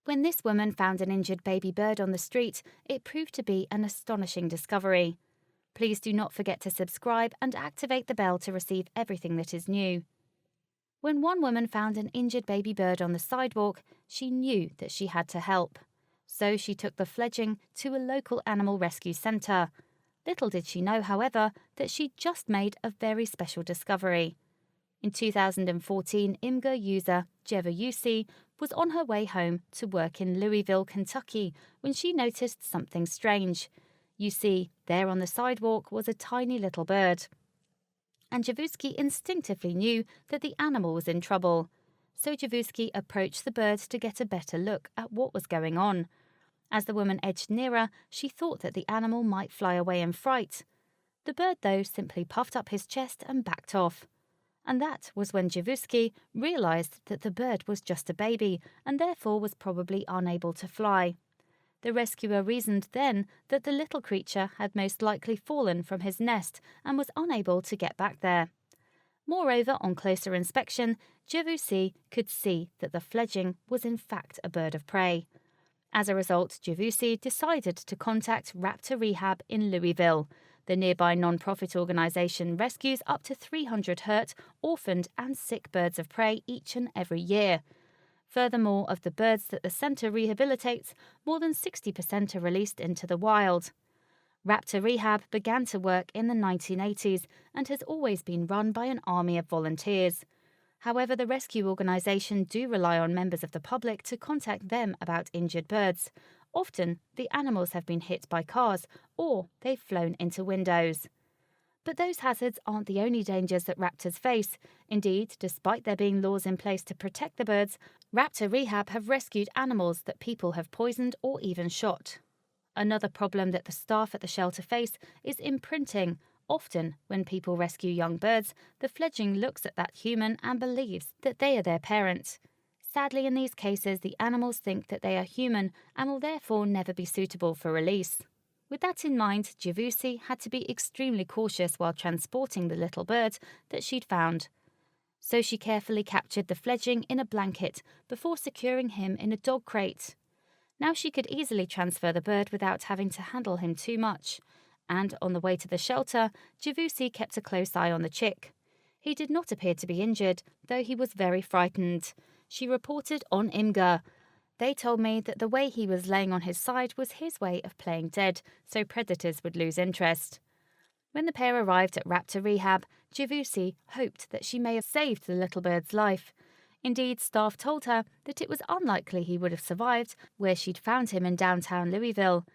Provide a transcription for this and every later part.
When this woman found an injured baby bird on the street, it proved to be an astonishing discovery. Please do not forget to subscribe and activate the bell to receive everything that is new. When one woman found an injured baby bird on the sidewalk, she knew that she had to help. So she took the fledgling to a local animal rescue centre. Little did she know, however, that she'd just made a very special discovery. In 2014, imgur user Jevausie was on her way home to work in Louisville, Kentucky, when she noticed something strange. You see, there on the sidewalk was a tiny little bird. And Jevausie instinctively knew that the animal was in trouble. So Jevausie approached the bird to get a better look at what was going on. As the woman edged nearer, she thought that the animal might fly away in fright. The bird, though, simply puffed up his chest and backed off. And that was when Jevausie realised that the bird was just a baby and therefore was probably unable to fly. The rescuer reasoned then that the little creature had most likely fallen from his nest and was unable to get back there. Moreover, on closer inspection, Jevausie could see that the fledgling was in fact a bird of prey. As a result, Jevausie decided to contact Raptor Rehab in Louisville. The nearby non-profit organisation rescues up to 300 hurt, orphaned and sick birds of prey each and every year. Furthermore, of the birds that the centre rehabilitates, more than 60% are released into the wild. Raptor Rehab began to work in the 1980s and has always been run by an army of volunteers. However, the rescue organisation do rely on members of the public to contact them about injured birds. Often, the animals have been hit by cars or they've flown into windows. But those hazards aren't the only dangers that raptors face. Indeed, despite there being laws in place to protect the birds, Raptor Rehab have rescued animals that people have poisoned or even shot. Another problem that the staff at the shelter face is imprinting. Often, when people rescue young birds, the fledgling looks at that human and believes that they are their parent. Sadly, in these cases, the animals think that they are human and will therefore never be suitable for release. With that in mind, Jevausie had to be extremely cautious while transporting the little bird that she'd found. So she carefully captured the fledgling in a blanket before securing him in a dog crate. Now she could easily transfer the bird without having to handle him too much. And on the way to the shelter, Jevausie kept a close eye on the chick. He did not appear to be injured, though he was very frightened. She reported on imgur. They told me that the way he was laying on his side was his way of playing dead, so predators would lose interest. When the pair arrived at Raptor Rehab, Jevausie hoped that she may have saved the little bird's life. Indeed, staff told her that it was unlikely he would have survived where she'd found him in downtown Louisville.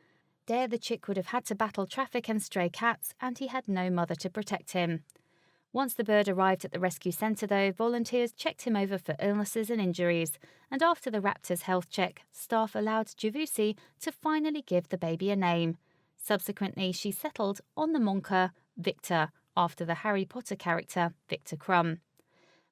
There, the chick would have had to battle traffic and stray cats, and he had no mother to protect him. Once the bird arrived at the rescue centre, though, volunteers checked him over for illnesses and injuries, and after the raptor's health check, staff allowed Jevausie to finally give the baby a name. Subsequently, she settled on the moniker Victor, after the Harry Potter character Victor Crumb.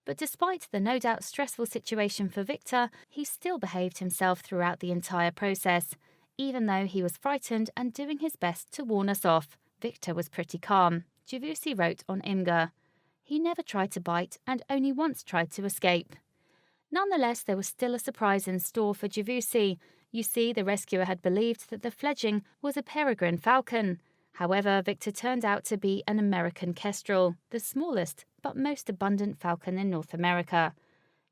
But despite the no doubt stressful situation for Victor, he still behaved himself throughout the entire process. Even though he was frightened and doing his best to warn us off, Victor was pretty calm. Jevausie wrote on imgur. He never tried to bite and only once tried to escape. Nonetheless, there was still a surprise in store for Jevausie. You see, the rescuer had believed that the fledgling was a peregrine falcon. However, Victor turned out to be an American kestrel, the smallest but most abundant falcon in North America.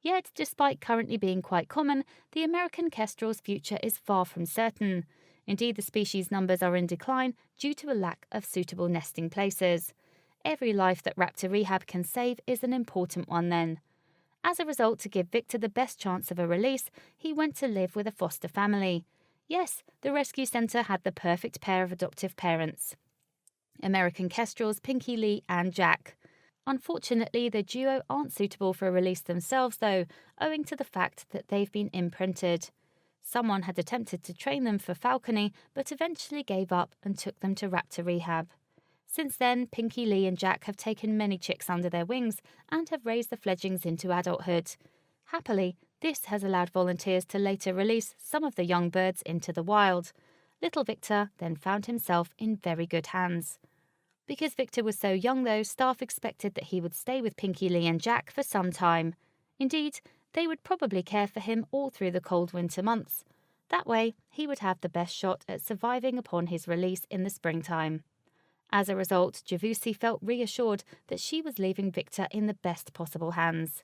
Yet, despite currently being quite common, the American kestrel's future is far from certain. Indeed, the species numbers are in decline due to a lack of suitable nesting places. Every life that Raptor Rehab can save is an important one then. As a result, to give Victor the best chance of a release, he went to live with a foster family. Yes, the rescue centre had the perfect pair of adoptive parents. American kestrels Pinky Lee and Jack. Unfortunately, the duo aren't suitable for release themselves though, owing to the fact that they've been imprinted. Someone had attempted to train them for falconry, but eventually gave up and took them to Raptor Rehab. Since then, Pinky Lee and Jack have taken many chicks under their wings and have raised the fledglings into adulthood. Happily, this has allowed volunteers to later release some of the young birds into the wild. Little Victor then found himself in very good hands. Because Victor was so young though, staff expected that he would stay with Pinky Lee and Jack for some time. Indeed, they would probably care for him all through the cold winter months. That way, he would have the best shot at surviving upon his release in the springtime. As a result, Jevausie felt reassured that she was leaving Victor in the best possible hands.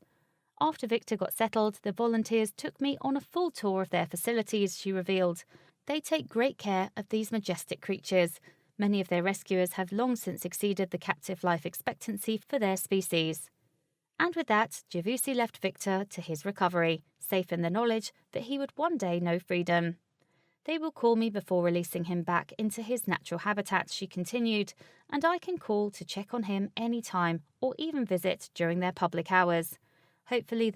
After Victor got settled, the volunteers took me on a full tour of their facilities, she revealed. They take great care of these majestic creatures. Many of their rescuers have long since exceeded the captive life expectancy for their species. And with that, Jevausie left Victor to his recovery, safe in the knowledge that he would one day know freedom. They will call me before releasing him back into his natural habitat, she continued, and I can call to check on him any time or even visit during their public hours. Hopefully